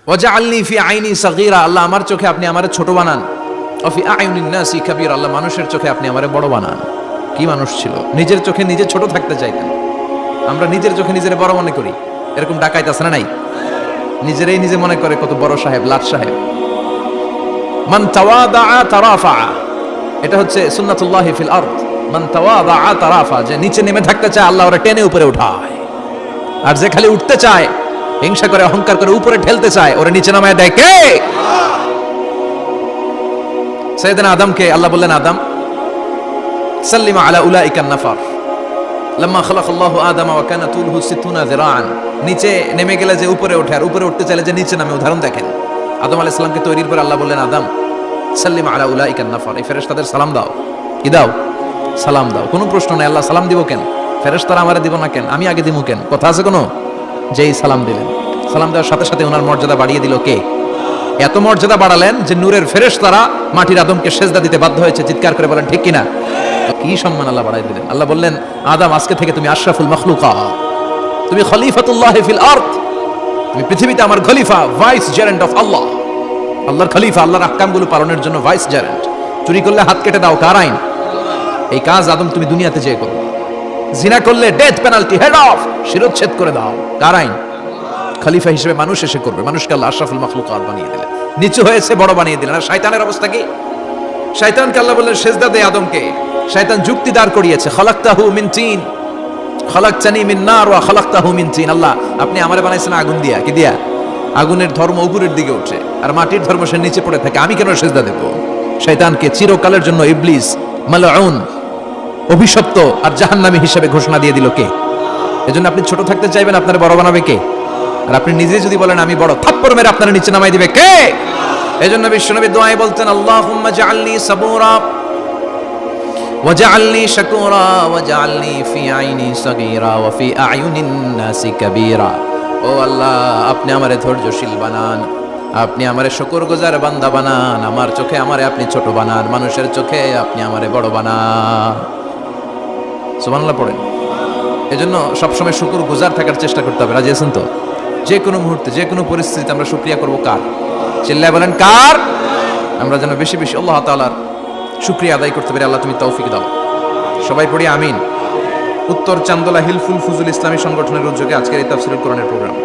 ওয়াজআলনি ফি আইনি সাগীরা, আল্লাহ আমার চোখে আপনি আমারে ছোট বানান। ওয়া ফি আয়ুনিন নাসি কাবীরা, আল্লাহ মানুষের চোখে আপনি আমারে বড় বানান। কি মানুষ ছিল, নিজের চোখে নিজে ছোট থাকতে চাইতেন। আমরা নিজের চোখে নিজের বড় মনে করি, এরকম ডাকাইত আছে না নাই? নিজেরাই নিজে মনে করে কত বড় সাহেব, লাট সাহেব। মান তাওয়াদা তারাফা, এটা হচ্ছে সুন্নাতুল্লাহি ফিল আরদ। মান তাওয়াদা তারাফা, যে নিচে নেমে থাকতে চায় আল্লাহ ওরে টেনে উপরে উঠায়, আর যে খালি উঠতে চায়, হিংসা করে, অহংকার করে উপরে ঠেলতে চায়, ওরে নিচে নামায় দেয় কে? সাইয়েদনা আদমকে আল্লাহ বললেন, আদম সাল্লিমা আলা উলাইকান নাফার লাম্মা খালাকাল্লাহু আদামা ওয়া কানা তুলহু 60 যিরাআন। নিচে নেমে গেলে যে উপরে ওঠে, আর উপরে উঠতে চাইলে যে নিচে নামে। উদাহরণ দেখেন, আদম আলাইহিস সালামকে তৈরির পর আল্লাহ বললেন, আদম সাল্লিমা আলা উলাইকান নাফার, এই ফেরেশতাদের সালাম দাও। কি দাও? সালাম দাও। কোনো প্রশ্ন নাই, আল্লাহ সালাম দিব কেন? ফেরেশতারা আমারে দিব না কেন? আমি আগে দিব কেন? কথা আছে কোনো? যেই সালাম দিলেন, সালাম দেওয়ার সাথে সাথে ওনার মর্যাদা বাড়িয়ে দিল কে? এত মর্যাদা বাড়ালেন যে নূরের ফেরেশতারা মাটির আদমকে সেজদা দিতে বাধ্য হয়েছে। চিৎকার করে বলেন ঠিক কিনা? কি সম্মান আল্লাহ বাড়াই দিলেন। আল্লাহ বললেন, আদম আজকে থেকে তুমি আশরাফুল মাখলুকাত, তুমি খলিফাতুল্লাহ ফিল আরদ, তুমি পৃথিবীতে আমার খলিফা, ভাইস জেরেন্ট অফ আল্লাহ। আল্লাহর খলিফা, আল্লাহর আহকামগুলো পালনের জন্য ভাইস জেরেন্ট। চুরি করলে হাত কেটে দাও, কার আইন? এই কাজ আদম তুমি দুনিয়াতে যেয়ে করো। জিনা করলে ডেথ পেনাল্টি, হেড অফ, শিরচ্ছেদ করে দাও, কার আইন? খলিফা হিসেবে মানুষ এসে করবে। মানুষকে আল্লাহ আশরাফুল মাখলুকাত বানিয়ে দিলেন, নিচু হয়েছে বড় বানিয়ে দিলেন। আর শয়তানের অবস্থা কি? শয়তানকে আল্লাহ বললেন সেজদা দে আদমকে। শয়তান যুক্তি দাঁড় করিয়েছে, খলাকতাহু মিন তিন খলাকতানি মিন নার ওয়া খলাকতাহু মিন তিন। আল্লাহ আপনি আমারে বানাইছেন আগুন দিয়া। কি দিয়া? আগুনের ধর্ম উপরের দিকে ওঠে, আর মাটির ধর্ম সে নিচে পড়ে থাকে। আমি কেন সেজদা দেব? শয়তানকে চিরকালের জন্য ইবলিস, মালউন, অভিশপ্ত আর জাহান্নামী হিসেবে ঘোষণা দিয়ে দিল কে? এজন্য আপনি ছোট থাকতে চাইবেন, আপনার বড় বানাবে কে? আর আপনি নিজেই যদি বলেন আমি বড়, থাপ্পড় মেরে আপনার নিচে নামাই দিবে কে? এজন্য বিশ্বনবী দোয়ায় বলতেন, আল্লাহুম্মা জাআলনি সাবুরা ওয়াজআলনি শাকুরা ওয়াজআলনি ফি আইনি সাগীরা ওয়া ফি আয়ুনিন নাসি কাবীরা। ও আল্লাহ, আপনি আমারে ধৈর্যশীল বানান, আপনি আমারে শুকরগুজার বান্দা বানান, আমার চোখে আমারে আপনি ছোট বানান, মানুষের চোখে আপনি আমারে বড় বানান। সুবহানাল্লাহ পড়েন। এজন্য সবসময় শুকরগুজার থাকার চেষ্টা করতে হবে। রাজি আছেন তো? যে কোনো মুহূর্তে, যে কোনো পরিস্থিতিতে আমরা শুকরিয়া করব কার? চিল্লায় বলেন কার? আমরা যেন বেশি বেশি আল্লাহ তাআলার শুকরিয়া আদায় করতে পারি। আল্লাহ তুমি তৌফিক দাও। সবাই পড়ি আমিন। উত্তর চান্দোলা হিলফুল ফুজুল ইসলামী সংগঠনের উদ্যোগে আজকের এই তাফসীরুল কোরআনের প্রোগ্রাম।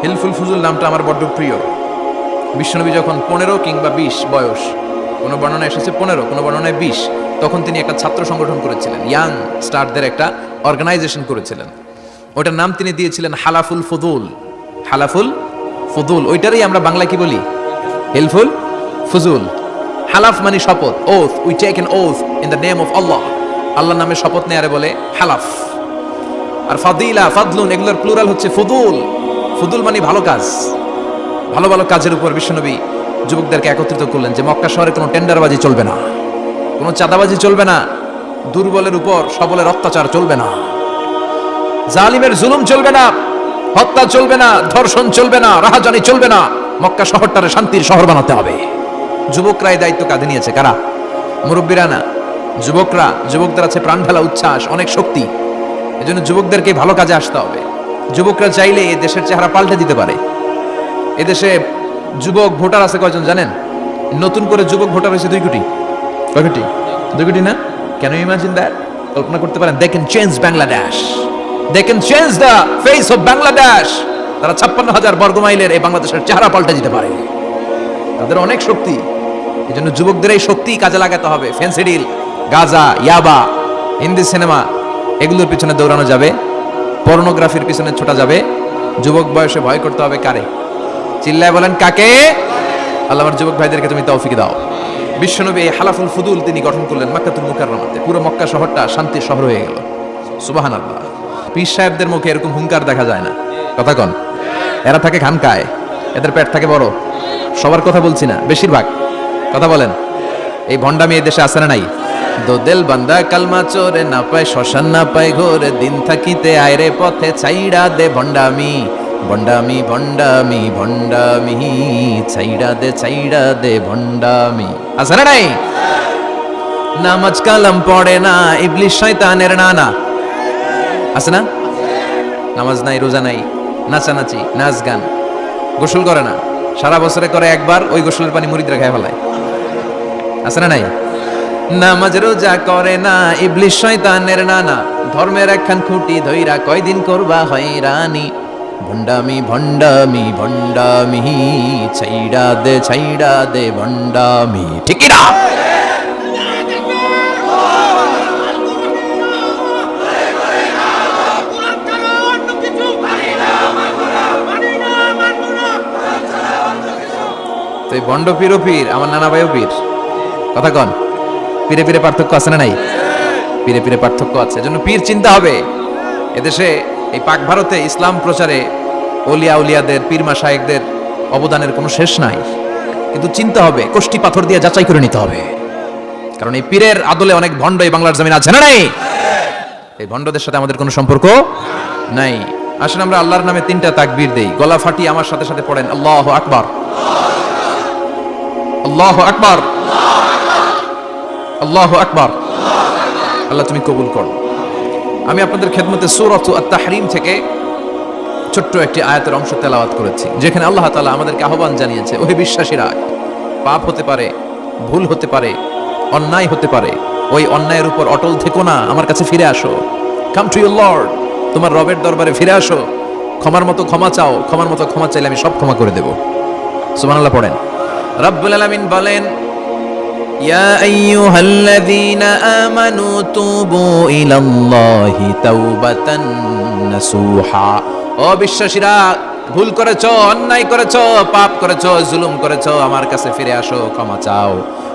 হিলফুল ফুজুল নামটা আমার বড্ড প্রিয়। বিশ্বনবী যখন 15 কিংবা 20 বয়স, কোনো বর্ণনায় এসেছে 15, কোনো বর্ণনায় 20, তখন তিনি একটা ছাত্র সংগঠন করেছিলেন, ইয়াং স্টারদের একটা অর্গানাইজেশন করেছিলেন। ওটার নাম তিনি দিয়েছিলেন হালাফুল ফুদুল। হালাফুল ফুদুল, ওইটারই আমরা বাংলায় কি বলি? হিলফুল ফুজুল। হালাফ মানে শপথ, oath, we take an oath in the name of Allah. আল্লাহর নামে শপথ নেয়ারে বলে হালাফ। আর ফাদিলা, ফাদলুন, এগুলোর প্লুরাল হচ্ছে ফুদুল। ফুদুল মানে ভালো কাজ। ভালো ভালো কাজের উপর বিশ্বনবী যুবকদেরকে একত্রিত করলেন যে মক্কা শহরে কোনো টেন্ডারবাজি চলবে না, কোনো চাঁদাবাজি চলবে না, দুর্বলের উপর সবলের অত্যাচার চলবে না, জালিমের জুলুম চলবে না, হত্যা চলবে না, ধর্ষণ চলবে না, রাহাজানি চলবে না। মক্কা শহরটারে শান্তির শহর বানাতে হবে। যুবকরা এই দায়িত্ব কাঁধে নিয়েছে। কারা? মুরব্বীরা না, যুবকরা। যুবকদের আছে প্রাণ ঢালা উচ্ছ্বাস, অনেক শক্তি। এজন্য যুবকদেরকে ভালো কাজে আসতে হবে। যুবকরা চাইলে এই দেশের চেহারা পাল্টে দিতে পারে। এদেশে যুবক ভোটার আছে কয়জন জানেন? নতুন করে যুবক ভোটার হয়েছে 2 কোটি। কয় কোটি? 2 কোটি না? Can you imagine that? কল্পনা করতে পারেন? They can change Bangladesh, they can change the face of Bangladesh. তারা 56,000 বর্গমাইলের এই বাংলাদেশের চেহারা পাল্টে দিতে পারে। তাদের অনেক শক্তি। এই জন্য যুবকদের এই শক্তি কাজে লাগাতে হবে। ফেন্সিডিল, গাঁজা, ইয়াবা, হিন্দি সিনেমা, এগুলোর পিছনে দৌড়ানো যাবে, পর্নোগ্রাফির পিছনে ছোটা যাবে। যুবক বয়সে ভয় করতে হবে কারে? চিল্লায় বলেন কাকে? আল্লাহ আমার যুবক ভাইদেরকে তুমি তৌফিক দাও। বিশ্বনবী এই হালাফুল ফুদুল তিনি গঠন করলেন মক্কাতুল মুকাররমাতে। পুরো মক্কা শহরটা শান্তির শহর হয়ে গেল। সুবহানাল্লাহ। পীর সাহেবদের মুখে এরকম হুঙ্কার দেখা যায় না। কথা কন। এরা থাকে খানকায়, এদের পেট থাকে বড়। সবার কথা বলছি না, বেশিরভাগ কথা বলেন। এই ভণ্ডামি এই দেশে আছে না নাই? দোদেল বান্দা কালমা চোরে, না পায় শ্মশান না পায় ঘোরে, দিন থাকিতে আয়রে পথে ছাইড়া দে ভণ্ডামি, ভণ্ডামি ভণ্ডামি ভণ্ডামি, ছাইড়া দে ভণ্ডামি। আছে না নাই? নামাজ কালাম পড়ে না, ইবলিস শয়তানের নানা। আছে না? নামাজ নাই, রোজা নাই, নাচানাচি, নাচ গান, গোসল করে না, সারা বছরে করে একবার, ওই গোসলের পানি মুরিদরা খেয়ে ফেলায়, আছে না নাই? নামাজ রোজা করে না, ইবলিস শয়তানের নানা, ধর্মের একখান খুঁটি ধইরা কয়দিন করবা হয়রানি। ভণ্ডামি ভণ্ডামি ভণ্ডামি, ছাইড়া দে ভণ্ডামি, ঠিক না? তো এই ভণ্ড পীর ও পীর, আমার নানা ভাইও পীর, কথা কন, পীরে পীরে পার্থক্য আছে না নাই? পীরে পীরে পার্থক্য আছে, এজন্য পীর চিন্তা হবে। এদেশে এই পাক ভারতে ইসলাম প্রচারে ওলিয়া উলিয়াদের, পীর মাশায়েখদের অবদানের কোনো শেষ নাই, কিন্তু চিন্তা হবে, কোষ্টি পাথর দিয়ে যাচাই করে নিতে হবে, কারণ এই পীরের আদলে অনেক ভণ্ড এই বাংলার জমিন আছে না নাই? এই ভণ্ডদের সাথে আমাদের কোনো সম্পর্ক নাই। আসলে আমরা আল্লাহর নামে 3টা তাকবীর দেই, গলা ফাটি আমার সাথে সাথে পড়েন আল্লাহু আকবার, আল্লাহু আকবার, আল্লাহু আকবার। আল্লাহ তুমি কবুল করো। আমি আপনাদের খেদমতে সূরাত আত-তাহরীম থেকে ছোট্ট একটি আয়াতের অংশ তেলাওয়াত করেছি, যেখানে আল্লাহ তাআলা আমাদেরকে আহ্বান জানিয়েছে, ওহে বিশ্বাসীরা, পাপ হতে পারে, ভুল হতে পারে, অন্যায় হতে পারে, ওই অন্যায়ের উপর অটল থেকো না, আমার কাছে ফিরে আসো। কাম টু ইউর লর্ড, তোমার রবের দরবারে ফিরে আসো, ক্ষমার মতো ক্ষমা চাও, ক্ষমার মতো ক্ষমা চাইলে আমি সব ক্ষমা করে দেব। সুবহানাল্লাহ পড়েন। রব্বুল আলামিন বলেন, ইয়া আইয়ুহাল্লাযীনা আমানু তুবু ইলাল্লাহি তাওবাতান নাসুহা। ও বিশ্বাসীরা, ভুল করেছো, অন্যায় করেছো, পাপ করেছো, জুলুম করেছো, আমার কাছে ফিরে আসো, ক্ষমা চাও।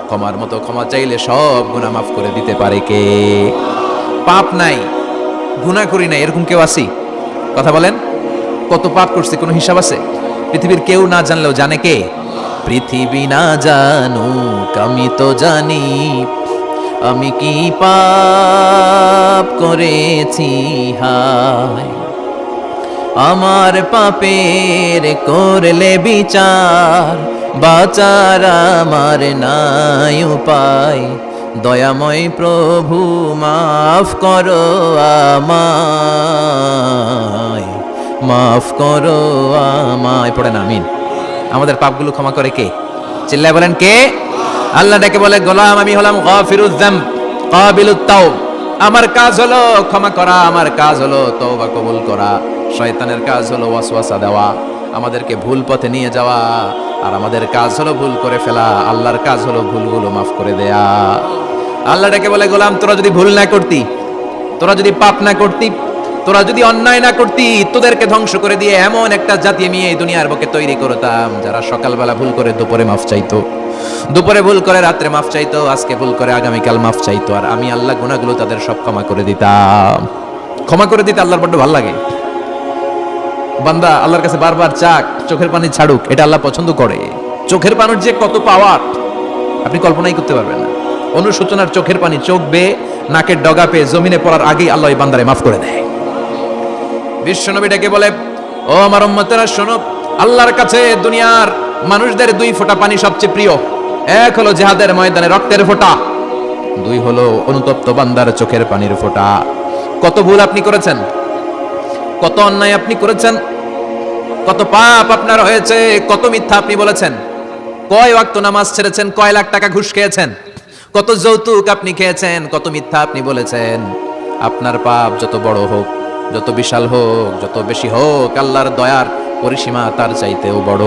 ক্ষমার মতো ক্ষমা চাইলে সব গুনাহ মাফ করে দিতে পারে কে? পাপ নাই, গুনাহ করি নাই, এরকম কেউ আছি? কথা বলেন। কত পাপ করছি, কোনো হিসাব আছে? পৃথিবীর কেউ না জানলেও জানে কে? পৃথিবী না জানুক আমি তো জানি, আমি কি পাপ করেছি হায়। আমার পাপের করলে বিচার, বাঁচার আমার নাই উপায়। দয়াময় প্রভু মাফ করো আমায়, মাফ করো আমায়। পড়েন আমিন। আমাদের পাপগুলো ক্ষমা করে কে? চিল্লায় বলেন কে? আল্লাহ ডেকে বলে, গোলাম আমি হলাম গাফিরুয যামব কাবিলুত তাওব। আমার কাজ হলো ক্ষমা করা, আমার কাজ হলো তওবা কবুল করা। শয়তানের কাজ হলো ওয়াসওয়াসা দেওয়া, আমাদেরকে ভুল পথে নিয়ে যাওয়া, আর আমাদের কাজ হলো ভুল করে ফেলা। আল্লাহর কাজ হলো ভুলগুলো মাফ করে দেয়া। আল্লাহ ডেকে বলে, গোলাম তোরা যদি ভুল না করতি, তোরা যদি পাপ না করতি, তোরা যদি অন্যায় না করতি, তোদেরকে ধ্বংস করে দিয়ে এমন একটা জাতি আমি এই দুনিয়ার বুকে তৈরি করতাম, যারা সকালবেলা ভুল করে দুপুরে মাফ চাইতো, দুপুরে ভুল করে রাত্রে মাফ চাইতো, আজকে ভুল করে আগামীকাল মাফ চাইতো, আর আমি আল্লাহ গুনাহগুলো তাদের সব ক্ষমা করে দিতাম। ক্ষমা করে দিতে আল্লাহর বড্ড ভালো লাগে। বান্দা আল্লাহর কাছে বারবার চাক, চোখের পানি ছাড়ুক, এটা আল্লাহ পছন্দ করে। চোখের পানির যে কত পাওয়ার আপনি কল্পনাই করতে পারবেন না। অনুশোচনার চোখের পানি, চোখ বেয়ে নাকের ডগা পেয়ে জমিনে পড়ার আগেই আল্লাহ এই বান্দারে মাফ করে দেয়। বিশ্বনবী ডেকে বলে, ও আমার উম্মতেরা শোনো, আল্লাহর কাছে দুনিয়ার মানুষদের 2 ফোঁটা পানি সবচেয়ে প্রিয়। এক হলো জিহাদের ময়দানে রক্তের ফোঁটা, 2 হলো অনুতপ্ত বান্দার চোখের পানির ফোঁটা। কত ভুল আপনি করেছেন, কত অন্যায় আপনি করেছেন, কত পাপ আপনার হয়েছে, কত মিথ্যা আপনি বলেছেন, কয় ওয়াক্ত নামাজ ছেড়েছেন, কয় লাখ টাকা ঘুষ খেয়েছেন, কত যৌতুক আপনি খেয়েছেন, কত মিথ্যা আপনি বলেছেন। আপনার পাপ যত বড় হোক, যত বিশাল হোক, যত বেশি হোক, আল্লাহর দয়ার পরিসীমা তার চাইতেও বড়।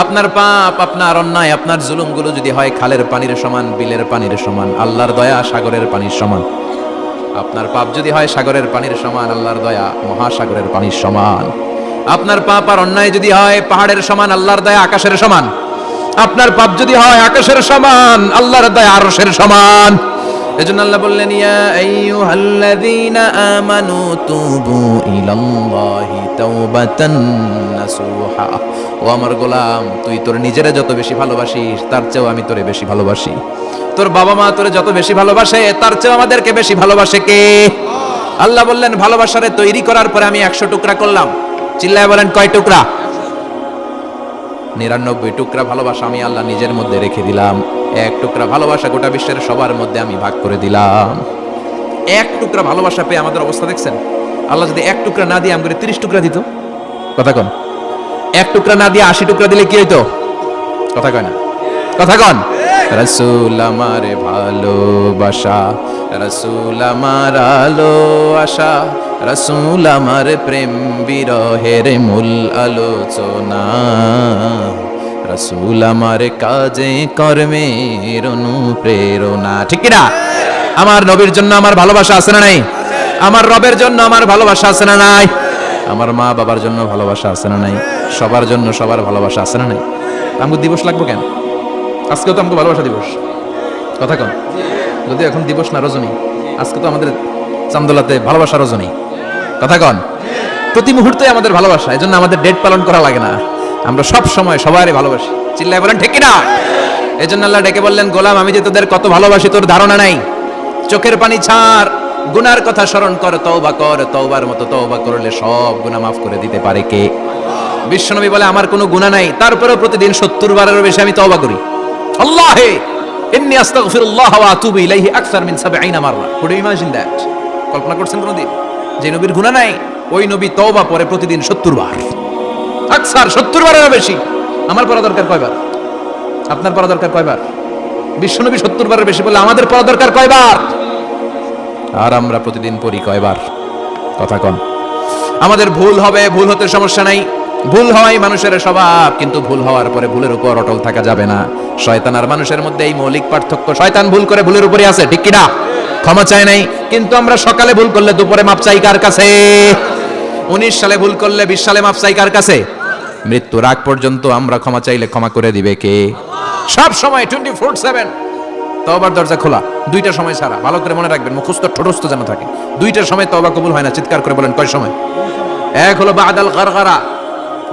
আপনার পাপ, আপনার অন্যায়, আপনার জুলুমগুলো যদি হয় খালের পানির সমান, বিলের পানির সমান, আল্লাহর দয়া সাগরের পানির সমান। আপনার পাপ যদি হয় সাগরের পানির সমান, আল্লাহর দয়া মহাসাগরের পানির সমান। আপনার পাপ আর অন্যায় যদি হয় পাহাড়ের সমান, আল্লাহর দয়া আকাশের সমান। আপনার পাপ যদি হয় আকাশের সমান, আল্লাহর দয়া আরশের সমান। এজন্য আল্লাহ বললেন, ইয়া আইয়ুহাল্লাযীনা আমানু তুবু ইলাল্লাহি তাওবাতান নাসুহা। ও আমার গোলাম, তুই তোর নিজেরে যত বেশি ভালোবাসিস, তার চেয়েও আমি তোরে বেশি ভালোবাসি। তোর বাবা মা তোরে যত বেশি ভালোবাসে, তার চেয়েও আমাদেরকে বেশি ভালোবাসে কে? আল্লাহ বললেন, ভালোবাসারে তৈরি করার পরে আমি 100 টুকরা করলাম। চিল্লায় বলেন, কয় টুকরা? 99 টুকরা ভালোবাসা আমি আল্লাহ নিজের মধ্যে রেখে দিলাম। 1 টুকরা ভালোবাসা গোটা বিশ্বের সবার মধ্যে আমি ভাগ করে দিলাম। 1 টুকরা ভালোবাসা পেয়ে আমাদের অবস্থা দেখছেন? আল্লাহ যদি 1 টুকরা না দিয়ে আমাকে 30 টুকরা দিত, কথা কোন? এক টুকরা না দিয়ে 80 টুকরা দিলে কি হইতো? কথা কয় না, কথা কন। রাসূল আমার ভালোবাসা, রাসূল আমার আলো আশা, রাসূল আমার প্রেম বিরহের মূল আলোচনা, রাসূল আমার কাজে কর্মের অনুপ্রেরণা। ঠিক কি না? আমার নবীর জন্য আমার ভালোবাসা আছে না নাই? আমার রবের জন্য আমার ভালোবাসা আছে না নাই? আমার মা বাবার জন্য ভালোবাসা আছে না নাই? সবার জন্য সবার ভালোবাসা আছে না নাই? আমাকে দিবস লাগবে কেন? আজকেও তো আমাকে ভালোবাসা দিবস, কথা কন। যদি এখন দিবস না রজনী, আজকে তো আমাদের চান্দোলাতে ভালোবাসা রজনী, কথা কন। প্রতি মুহূর্তে আমাদের ভালোবাসা, এই জন্য আমাদের ডেট পালন করা লাগে না, আমরা সব সময় সবারই ভালোবাসি। চিল্লায় বলেন ঠিক কিনা? এই জন্য আল্লাহ ডেকে বললেন, গোলাম আমি যে তোদের কত ভালোবাসি তোর ধারণা নাই। চোখের পানি ছাড়, গুনার কথা স্মরণ কর, তওবা কর, তওবার মতো তওবা করলে সব গুনাহ মাফ করে দিতে পারে কে? বিশ্বনবী বলে আমার কোনো গুনাহ নাই, তারপরেও প্রতিদিন 70 বারেরও বেশি আমি তওবা করি। আল্লাহে ইন্নী আস্তাগফিরুল্লাহ ওয়া আতুবু ইলাইহি আকসার মিন 70 মাররা। Could you imagine that? কল্পনা করছেন কোনদিন যে নবীর গুনাহ নাই, ওই নবী তওবা পড়ে প্রতিদিন 70 বার, আকসার 70 বারেরও বেশি। আমার পড়া দরকার কয়বার? আপনার পড়া দরকার কয়বার? বিশ্বনবী 70 বারের বেশি বলে আমাদের পড়া দরকার কয়বার? আর আমরা প্রতিদিন পড়ি কয়বার? কথা কন। আমাদের ভুল হবে, ভুল হতে সমস্যা নাই, ভুল হওয়াই মানুষের স্বভাব, কিন্তু ভুল হওয়ার পরে ভুলের উপর অটল থাকা যাবে না। শয়তান আর মানুষের মধ্যে এই মৌলিক পার্থক্য। শয়তান ভুল করে ভুলের উপরে আছে, ঠিক কি না? ক্ষমা চায় নাই, কিন্তু আমরা সকালে ভুল করলে দুপুরে মাপ চাই কার কাছে? 19 সালে ভুল করলে 20 সালে মাপ চাই কার কাছে? মৃত্যুর আগ পর্যন্ত আমরা ক্ষমা চাইলে ক্ষমা করে দিবে কে? সব সময় 24/7 তওবার দরজা খোলা, দুইটা সময় ছাড়া। ভালো করে মনে রাখবেন, মুখস্থ ঠোঁটস্থ যেন থাকে। দুইটার সময় তওবা কবুল হয় না, চিৎকার করে বলেন কয় সময়? এক হলো বাদাল গরগরা,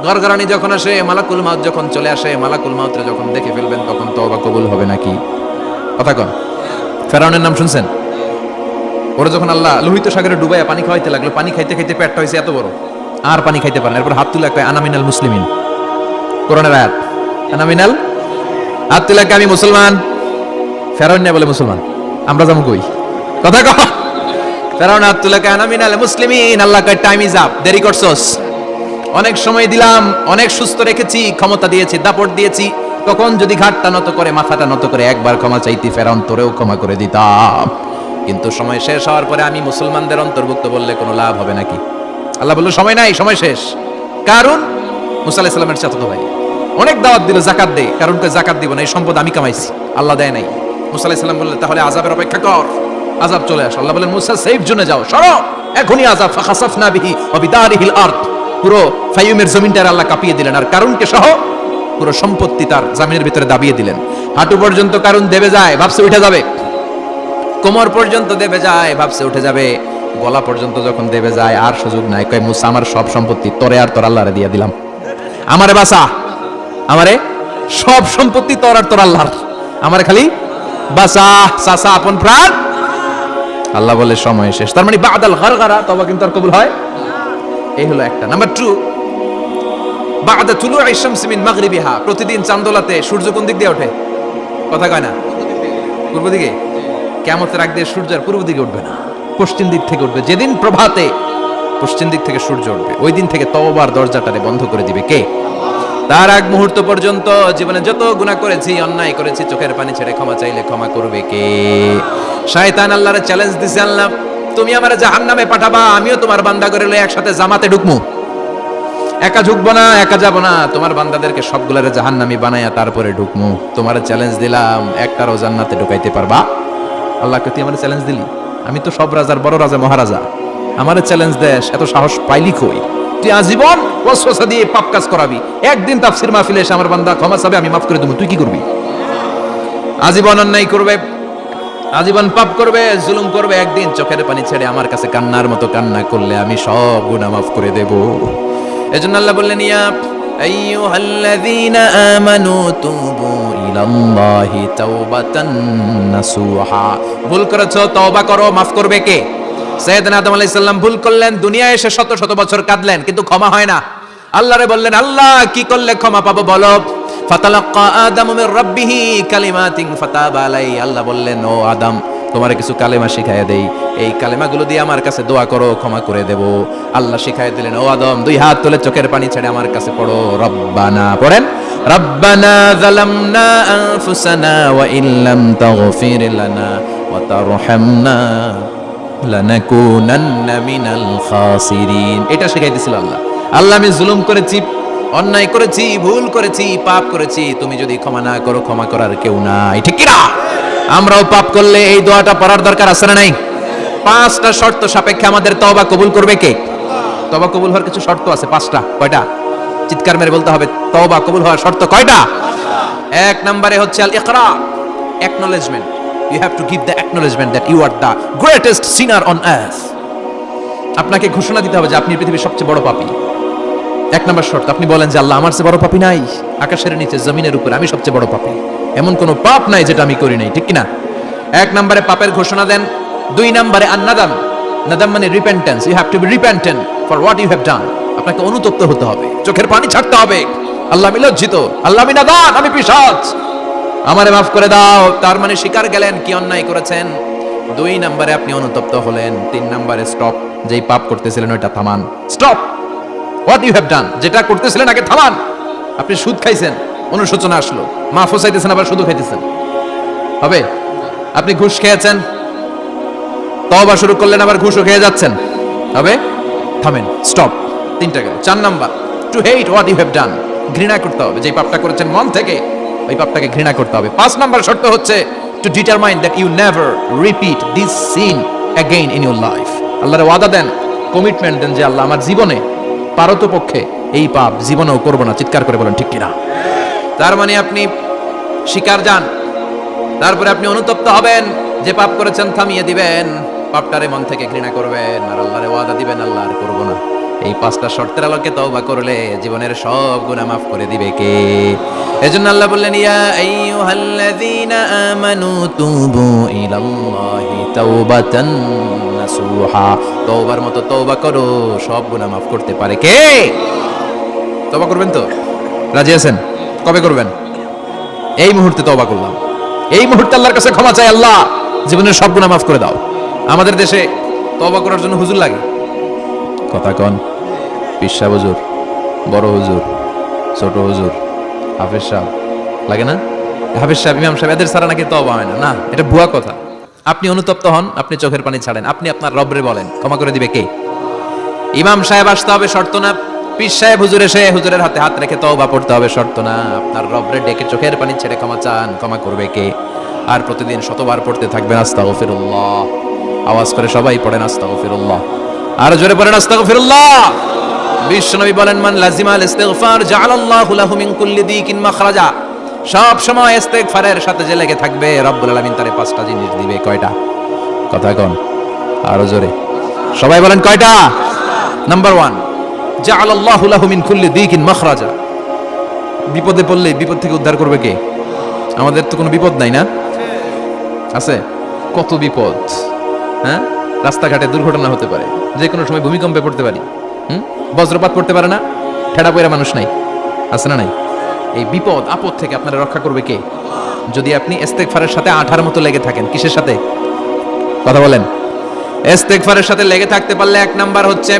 গরগরানি যখন আসে, মালাকুল মাউত যখন চলে আসে, মালাকুল মাউতরে যখন দেখে ফেলবেন তখন তওবা কবুল হবে নাকি? কথা কন। ফেরাউনের নাম শুনছেন? ওরা যখন আল্লাহ লোহিত সাগরে ডুবাইয়া পানি খাওয়াইতে লাগলো, পানি খাইতে খাইতে পেটটা হয়েছে এত বড়, আর পানি খাইতে পারে না। এরপর হাত তুলে কয় আনা মিনাল মুসলিমিন, কোরআনের আয়াত, আনা মিনাল, হাত তুলে কয় আমি মুসলমান। ফেরাউন না বলে মুসলমান, আমরা যাবো কই? কথা কহ। ফেরাউন হাত তুলে কয় আনা মিনাল মুসলিমিন, আল্লাহ কয় টাইম ইজ আপ, দেরি করছস, অনেক সময় দিলাম, অনেক সুস্থ রেখেছি, ক্ষমতা দিয়েছি, দাপট দিয়েছি, তখন যদি ঘাটটা নত করে, মাথাটা নত করে একবার ক্ষমা চাইতি, ফেরাউন তোরেও ক্ষমা করে দিতাম। কিন্তু সময় শেষ হওয়ার পরে আমি মুসলমানদের অন্তর্ভুক্ত বললে কোনো লাভ হবে নাকি? আল্লাহ বলল সময় নাই, সময় শেষ। কারণ মুসা আলাইহিস সালামের চাচাতো ভাই অনেক দাওয়াত দিল, জাকাত দে, কারণ কয় জাকাত দিব না, এই সম্পদ আমি কামাইছি, আল্লাহ দেয় নাই। মুসা আলাইহিস সালাম বললেন তাহলে আযাবের অপেক্ষা কর, আযাব চলে আসে। আল্লাহ বলেন মুসা সেফ জোনে যাও, সরো, এখনই আযাব। ফাখাসাফনা বিহি ওয়া বিদারিহিল আরদ, পুরো ফাইয়ুমের জমিনটার আল্লাহ কাঁপিয়ে দিলেন, আর কারুনকে সহ পুরো সম্পত্তি তার জামিনের ভিতরে দাবিয়ে দিলেন। হাঁটু পর্যন্ত কারুন দেবে যায়, ভাবছে উঠে যাবে, কোমর পর্যন্ত দেবে যায়, ভাবছে উঠে যাবে, গলা পর্যন্ত যখন দেবে যায় আর সুযোগ নাই। কয় মুসা আমার সব সম্পত্তি তোরে আর তোর আল্লাহরে দিয়ে দিলাম, আমারে বাঁচা, আমারে সব সম্পত্তি তোর আর তোর আল্লাহর, আমারে খালি বাঁচা, চাচা আপন প্রাণ। আল্লাহ বলে সময় শেষ। তার মানে বাদাল গরগরা তওবা কিন্তু আর কবুল হয়। এই হলো একটা। নাম্বার 2, বাদা তুলুই শামস মিন মাগরিবিহা, প্রতিদিন চাঁদোলাতে সূর্য কোন দিক দিয়ে ওঠে? কথা কয় না? পূর্ব দিকে। কিয়ামতের আগ দিয়ে সূর্য আর পূর্ব দিকে উঠবে না, পশ্চিম দিক থেকে উঠবে। যেদিন প্রভাতে পশ্চিম দিক থেকে সূর্য উঠবে, ওই দিন থেকে তওবার দরজাটারে বন্ধ করে দিবে কে? তার আগ মুহূর্ত পর্যন্ত জীবনে যত গুনাহ করেছি, অন্যায় করেছি, চোখের পানি ছেড়ে ক্ষমা চাইলে ক্ষমা করবে কে? শয়তান আল্লাহর চ্যালেঞ্জ দিছে, আল্লাহ তুমি আমারে জাহান্নামে পাঠাবা, আমিও তোমার বান্দা করে লয়ে একসাথে জামাতে ঢুকমু, একা ঢুকবো না, একা যাব না, তোমার বান্দাদেরকে সবগুলারে জাহান্নামী বানায়া তারপরে ঢুকমু। তোমার চ্যালেঞ্জ দিলাম, একটারও জান্নাতে ঢুকাইতে পারবা? আল্লাহকে তুই আমার চ্যালেঞ্জ দিলি? আমি তো সব রাজার বড় রাজা, মহারাজা, আমার চ্যালেঞ্জ দেশ, এত সাহস পাইলি কই? তুই আজীবন ওয়াসওয়াসা দিয়ে পাপ কাজ করাবি, একদিন তাফসীর মাহফিলে এসে আমার বান্দা ক্ষমা চাবে, আমি মাফ করে দেবো, তুই কি করবি? আজীবন অন্যায় করবে, আজীবন পাপ করবে, জুলুম করবে, একদিন চোখের পানি ছেড়ে আমার কাছে কান্নার মতো কান্না করলে আমি সব গুনাহ মাফ করে দেব। এজন্য আল্লাহ বললেন ইয়া আইয়ুহাল্লাযীনা আমানু তুবু ইলাল্লাহি তাওবাতান নাসুহা, ভুল করেছো তওবা করো, মাফ করবে কে? সাইয়েদনা আদম আলাইহিস সালাম ভুল করলেন, দুনিয়ায় এসে শত শত বছর কাঁদলেন, কিন্তু ক্ষমা হয় না। আল্লাহরে বললেন আল্লাহ কি করলে ক্ষমা পাবো বলো? ফাতালাক্কা আদামু মির রাব্বিহি কালিমাতিন ফাতাবা আলাইহি, আল্লাহ বললেন ও আদম তোমার কিছু কালেমা শিখাইয়া দেই, এই কালেমাগুলো দিয়ে আমার কাছে দোয়া করো, ক্ষমা করে দেব। আল্লাহ শিখাই দিলেন, ও আদম 2 হাত তুলে চোখের পানি ছেড়ে আমার কাছে পড়ো, রব্বানা পড়েন, রব্বানা যালামনা আনফুসানা ওয়া ইল্লাম তাগফির লানা ওয়া তারহামনা লানাকুনান্না মিনাল খাসিরিন। এটা শিখাই দিয়েছিল আল্লাহ। আল্লাহ আমি জুলুম করেছি, অন্যায় করেছি, ভুল করেছি, পাপ করেছি, তুমি যদি ক্ষমা না করো ক্ষমা করার কেউ নাই, ঠিক কি না? আমরাও পাপ করলে এই দোয়াটা পড়ার দরকার আছে না নাই? 5টা শর্ত সাপেক্ষে আমাদের তওবা কবুল করবে কে? তওবা কবুল হওয়ার কিছু শর্ত আছে 5টা। কয়টা? চিৎকার মেরে বলতে হবে, তওবা কবুল হওয়ার শর্ত কয়টা? 1 নম্বরে হচ্ছে আল ইকরা, acknowledgement. You have to give the acknowledgement that you are the greatest sinner on earth. আপনাকে ঘোষণা দিতে হবে যে আপনি পৃথিবীর সবচেয়ে বড় পাপী। 1 নম্বর শর্ত, আপনি বলেন যে আল্লাহ আমার চেয়ে বড় পাপী নাই, আকাশের নিচে জমিনের উপরে আমি সবচেয়ে বড় পাপী, এমন কোনো পাপ নাই যেটা আমি করি নাই, ঠিক কি না? 1 নম্বরে পাপের ঘোষণা দেন। 2 নম্বরে আন-নাদাম, নাদাম মানে repentance, you have to be repentant for what you have done. আপনাকে অনুতপ্ত হতে হবে, চোখের পানি ছাড়তে হবে, আল্লাহ আমি লজ্জিত, আল্লাহ আমি নাদান, আমি পিশাচ, আমারে মাফ করে দাও। তার মানে স্বীকার গেলেন কি অন্যায় করেছেন। 2 নম্বরে আপনি অনুতপ্ত হলেন। 3 নম্বরে স্টপ, যেই পাপ করতেছিলেন ওইটা থামান, stop what you have done, যেটা করতেছিলেন আগে থামান। আপনি সুদ খাইছেন, অনুশোচনা আসলো, মাফও চাইতেছেন আবার সুদও খাইতেছেন, হবে? আপনি ঘুষ খেয়েছেন, তওবা শুরু করলেন, আবার ঘুষও খেয়ে যাচ্ছেন, হবে? থামেন, স্টপ। 3টা গেল। 4 number, to hate what you have done, ঘৃণা করতে হবে, যে পাপটা করেছেন মন থেকে ওই পাপটাকে ঘৃণা করতে হবে। 5 নাম্বার শর্ত হচ্ছে to determine that you never repeat this sin again in your life. আল্লাহর ওয়াদা দেন, কমিটমেন্ট দেন যে আল্লাহ আমার জীবনে পারতপক্ষে এই পাপ জীবনেও করবো না। চিৎকার করে বলেন ঠিক কিনা? তার মানে আপনি স্বীকার যান, তারপরে আপনি অনুতপ্ত হবেন, যে পাপ করেছেন থামিয়ে দিবেন, পাপটারে মন থেকে ঘৃণা করবেন, আর আল্লাহরে ওয়াদা দিবেন আল্লাহ আর করবো না। এই 5টা শর্তের আলোকে তওবা করলে জীবনের সব গুনাহ মাফ করে দিবে কে? এজন্য আল্লাহ বললেন, ইয়া আইয়ুহাল্লাযীনা আমানু তুবু ইলাল্লাহি তাওবাতান নাসুহা, তওবার মতো তওবা করো, সব গুনাহ মাফ করতে পারে কে? তওবা করবেন তো? রাজি আছেন? কবে করবেন? এই মুহূর্তে তওবা করলাম, এই মুহূর্তে আল্লাহর কাছে ক্ষমা চাই, আল্লাহ জীবনের সব গুনাহ মাফ করে দাও। আমাদের দেশে তওবা করার জন্য হুজুর লাগে, কথা কন, পীর সাহেব হুজুর, বড় হুজুর, ছোট হুজুর, হাফেজ সাহেব লাগে না? হাফেজ সাহেব, ইমাম সাহেব, এদের ছাড়া নাকি তওবা হয় না। না, এটা ভুয়া কথা। আপনি অনুতপ্ত হন, আপনি চোখের পানি ছাড়েন, আপনি আপনার রবরে বলেন, ক্ষমা করে দিবে কে? ইমাম সাহেব আসতে হবে শর্ত না, পীর সাহেব হুজুর এসে হুজুরের হাতে হাত রেখে তওবা পড়তে হবে শর্ত না। আপনার রবরে ডেকে চোখের পানি ছেড়ে ক্ষমা চান, ক্ষমা করবে কে? আর প্রতিদিন শতবার পড়তে থাকবেন আস্তাগফিরুল্লাহ। আওয়াজ করে সবাই পড়েন আস্তাগফিরুল্লাহ, আর জোরে পড়েন আস্তাগফিরুল্লাহ। বিশ্বনবী বলেন, মান লাজিমাল ইস্তিগফার জাআলাল্লাহু লাহু মিন কুল্লি দিকিন মাখরাজা। সব সময় ইস্তিগফারের সাথে যে লেগে থাকবে, রব্বুল আলামিন তারে 5টা জিনিস দিবে। কয়টা? কথা কন, আরো জোরে সবাই বলেন কয়টা? নাম্বার 1, জাআলাল্লাহু লাহু মিন কুল্লি দিকিন মাখরাজা। বিপদে পড়লে বিপদ থেকে উদ্ধার করবে কে? আমাদের তো কোনো বিপদ নাই না? আছে? কত বিপদ, হ্যাঁ? রাস্তাঘাটে দুর্ঘটনা হতে পারে, যে কোনো সময় ভূমিকম্পে পড়তে পারি, বজ্রপাত পড়তে পারে না, ঠেড়া পয়রা মানুষ নাই, আছে না নাই? এই বিপদ আপদ থেকে আপনারা রক্ষা করবে কে? যদি আপনি ইস্তেগফারের সাথে আঠার মতো লেগে থাকেন। কিসের সাথে? কথা বলেন। ইস্তেগফারের সাথে লেগে থাকতে পারলে 1 নাম্বার হচ্ছে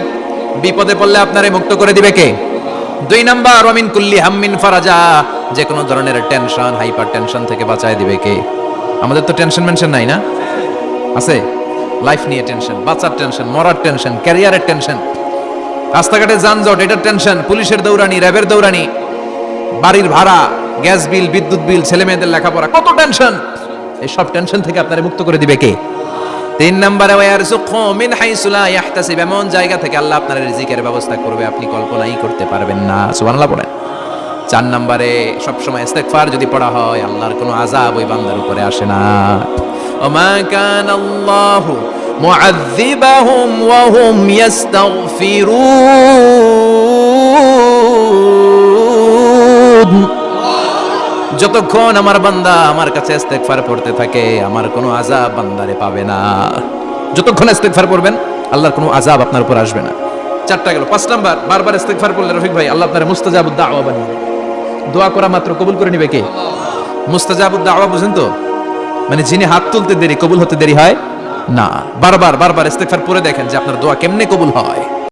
বিপদে পড়লে আপনারে মুক্ত করে দিবে কে? 2 নাম্বার, ওয়া মিন কুল্লি হাম্মিন ফারাজা, যে কোনো ধরনের টেনশন, হাইপার টেনশন থেকে বাঁচায় দিবে কে? আমাদের তো টেনশন মেনশন নাই না? আছে? লাইফ নিয়ে টেনশন, বাচ্চার টেনশন, মরার টেনশন, ক্যারিয়ারের টেনশন, রাস্তাঘাটে যানজট, এটার টেনশন, পুলিশের দৌড়ানি, র্যাবের দৌড়ানি, বাড়ির ভাড়া, গ্যাস বিল, বিদ্যুৎ বিল, ছেলে মেয়েদের লেখাপড়া, কত টেনশন। এই সব টেনশন থেকে আপনারে মুক্ত করে দিবে কে? 3 নম্বরে, ওয়ারযুকহু মিন হাইসু লা ইয়াহতাসিব, এমন জায়গা থেকে আল্লাহ আপনার রিজিকের ব্যবস্থা করবে আপনি কল্পনাই করতে পারবেন না। সুবহানাল্লাহ পড়েন। 4 নম্বরে, সবসময় ইস্তেগফার যদি পড়া হয়, আল্লাহর কোনো আযাব ওই বান্দার উপরে আসে না। ওমা কানাল্লাহু মুআযযিবাহুম ওয়া হুম ইস্তাগফিরুন। যতক্ষণ আমার বান্দা আমার কাছে ইস্তেগফার পড়তে থাকে, আমার কোনো আযাব বান্দারে পাবে না। যতক্ষণ ইস্তেগফার পড়বেন, আল্লাহর কোনো আযাব আপনার উপর আসবে না। 4টা গেল। 5 নাম্বার, বারবার ইস্তেগফার পড়লে রফিক ভাই আল্লাহ আপনার মুস্তাজাবুদ দাওয়া বানিয়ে, দোয়া করা মাত্র কবুল করে নিবে কে? মুস্তাজাবুদ দাওয়া বুঝেন তো? মানে যিনি হাত তুলতে দেরি কবুল হতে দেরি হয় না। বারবার বারবার ইস্তেগফার পড়ে দেখেন যে আপনার দোয়া কেমনে কবুল হয়।